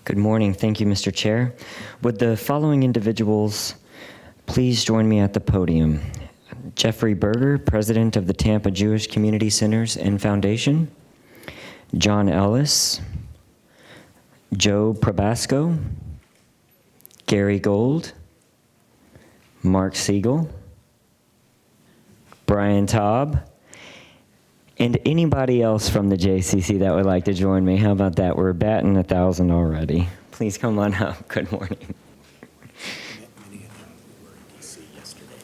Good morning. Thank you, Mr. Chair. Would the following individuals please join me at the podium? Jeffrey Berger, President of the Tampa Jewish Community Centers and Foundation. John Ellis. Joe Probasco. Gary Gold. Mark Siegel. Brian Taub. And anybody else from the JCC that would like to join me, how about that? We're batting 1,000 already. Please come on up. Good morning. Many of them were in D.C. yesterday.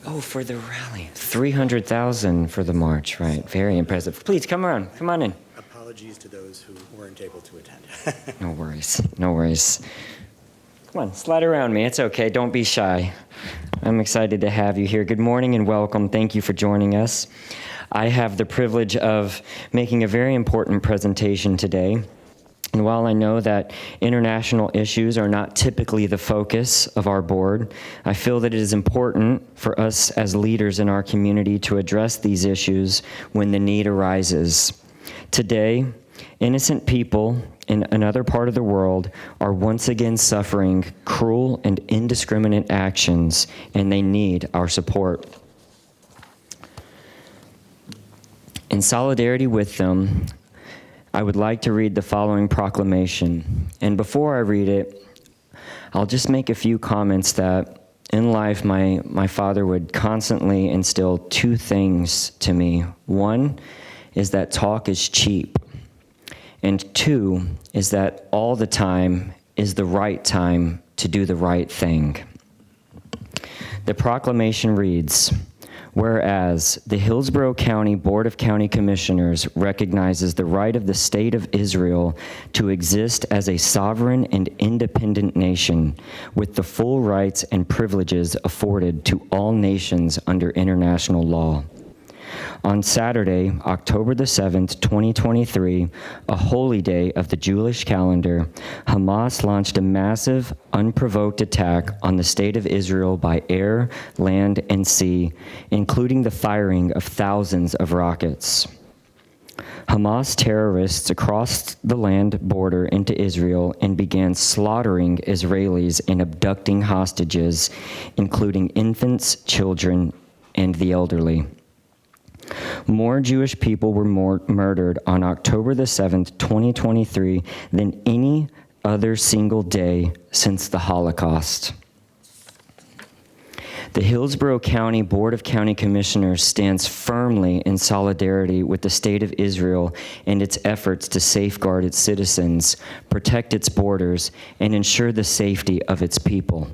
Oh, for the rally. 300,000 for the march, right. Very impressive. Please, come on in. Apologies to those who weren't able to attend. No worries, no worries. Come on, slide around me. It's okay, don't be shy. I'm excited to have you here. Good morning and welcome. Thank you for joining us. I have the privilege of making a very important presentation today. And while I know that international issues are not typically the focus of our board, I feel that it is important for us as leaders in our community to address these issues when the need arises. Today, innocent people in another part of the world are once again suffering cruel and indiscriminate actions, and they need our support. In solidarity with them, I would like to read the following proclamation. And before I read it, I'll just make a few comments that in life my father would constantly instill two things to me. One is that talk is cheap. And two is that all the time is the right time to do the right thing. The proclamation reads, whereas the Hillsborough County Board of County Commissioners recognizes the right of the State of Israel to exist as a sovereign and independent nation with the full rights and privileges afforded to all nations under international law. On Saturday, October the 7th, 2023, a holy day of the Jewish calendar, Hamas launched a massive, unprovoked attack on the State of Israel by air, land, and sea, including the firing of thousands of rockets. Hamas terrorists crossed the land border into Israel and began slaughtering Israelis and abducting hostages, including infants, children, and the elderly. More Jewish people were murdered on October the 7th, 2023 than any other single day since the Holocaust. The Hillsborough County Board of County Commissioners stands firmly in solidarity with the State of Israel and its efforts to safeguard its citizens, protect its borders, and ensure the safety of its people.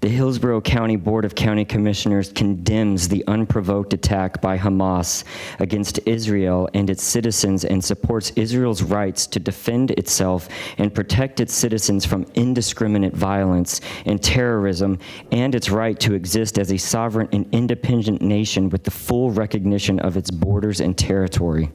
The Hillsborough County Board of County Commissioners condemns the unprovoked attack by Hamas against Israel and its citizens and supports Israel's rights to defend itself and protect its citizens from indiscriminate violence and terrorism, and its right to exist as a sovereign and independent nation with the full recognition of its borders and territory.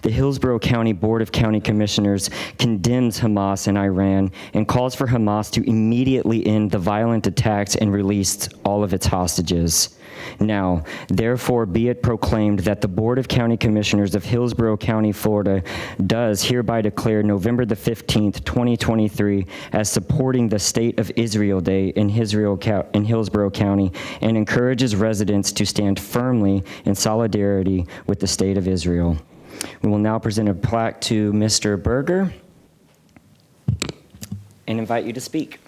The Hillsborough County Board of County Commissioners condemns Hamas and Iran and calls for Hamas to immediately end the violent attacks and release all of its hostages. Now, therefore, be it proclaimed that the Board of County Commissioners of Hillsborough County, Florida, does hereby declare November the 15th, 2023 as supporting the State of Israel Day in Hillsborough County and encourages residents to stand firmly in solidarity with the State of Israel. We will now present a plaque to Mr. Berger and invite you to speak.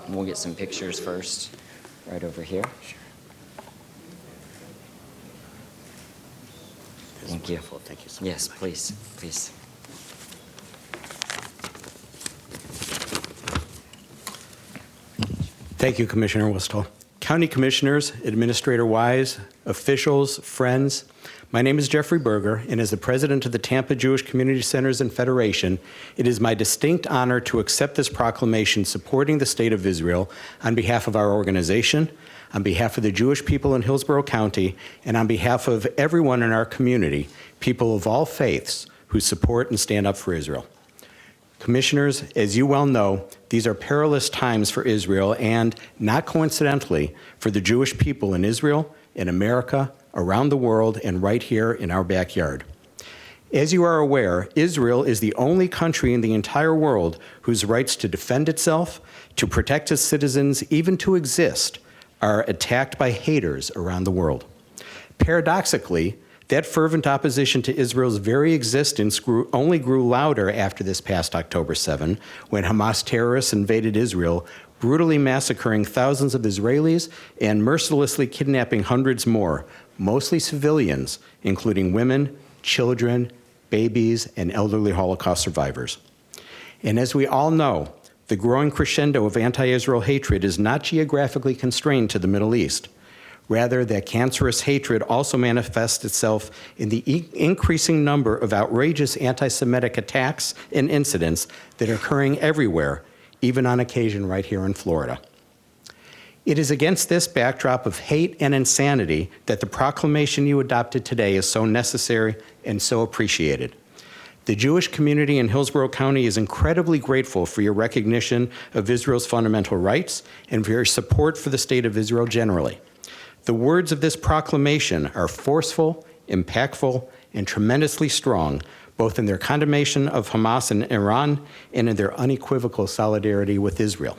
We'll get some pictures first, right over here. Sure. Thank you. Thank you so much. Yes, please, please. Thank you, Commissioner Wistall. County Commissioners, Administrator Wise, officials, friends, my name is Jeffrey Berger, and as the president of the Tampa Jewish Community Centers and Federation, it is my distinct honor to accept this proclamation supporting the State of Israel on behalf of our organization, on behalf of the Jewish people in Hillsborough County, and on behalf of everyone in our community, people of all faiths who support and stand up for Israel. Commissioners, as you well know, these are perilous times for Israel and, not coincidentally, for the Jewish people in Israel, in America, around the world, and right here in our backyard. As you are aware, Israel is the only country in the entire world whose rights to defend itself, to protect its citizens, even to exist, are attacked by haters around the world. Paradoxically, that fervent opposition to Israel's very existence only grew louder after this past October 7, when Hamas terrorists invaded Israel, brutally massacring thousands of Israelis and mercilessly kidnapping hundreds more, mostly civilians, including women, children, babies, and elderly Holocaust survivors. And as we all know, the growing crescendo of anti-Israel hatred is not geographically constrained to the Middle East. Rather, that cancerous hatred also manifests itself in the increasing number of outrageous anti-Semitic attacks and incidents that are occurring everywhere, even on occasion right here in Florida. It is against this backdrop of hate and insanity that the proclamation you adopted today is so necessary and so appreciated. The Jewish community in Hillsborough County is incredibly grateful for your recognition of Israel's fundamental rights and for your support for the state of Israel generally. The words of this proclamation are forceful, impactful, and tremendously strong, both in their condemnation of Hamas and Iran and in their unequivocal solidarity with Israel.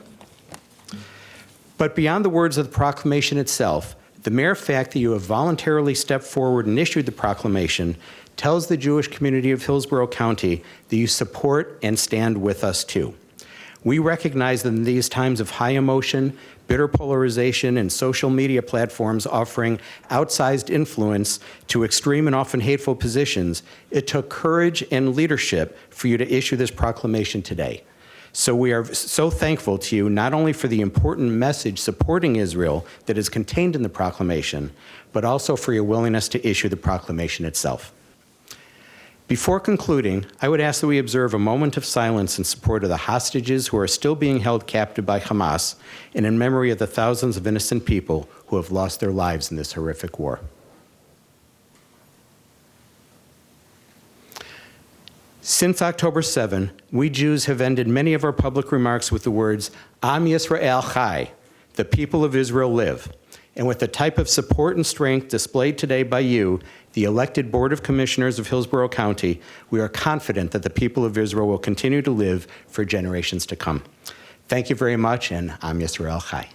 But beyond the words of the proclamation itself, the mere fact that you have voluntarily stepped forward and issued the proclamation tells the Jewish community of Hillsborough County that you support and stand with us too. We recognize that in these times of high emotion, bitter polarization, and social media platforms offering outsized influence to extreme and often hateful positions, it took courage and leadership for you to issue this proclamation today. So we are so thankful to you, not only for the important message supporting Israel that is contained in the proclamation, but also for your willingness to issue the proclamation itself. Before concluding, I would ask that we observe a moment of silence in support of the hostages who are still being held captive by Hamas and in memory of the thousands of innocent people who have lost their lives in this horrific war. Since October 7, we Jews have ended many of our public remarks with the words, Am Yisrael Chai, the people of Israel live. And with the type of support and strength displayed today by you, the elected Board of Commissioners of Hillsborough County, we are confident that the people of Israel will continue to live for generations to come. Thank you very much, and Am Yisrael Chai.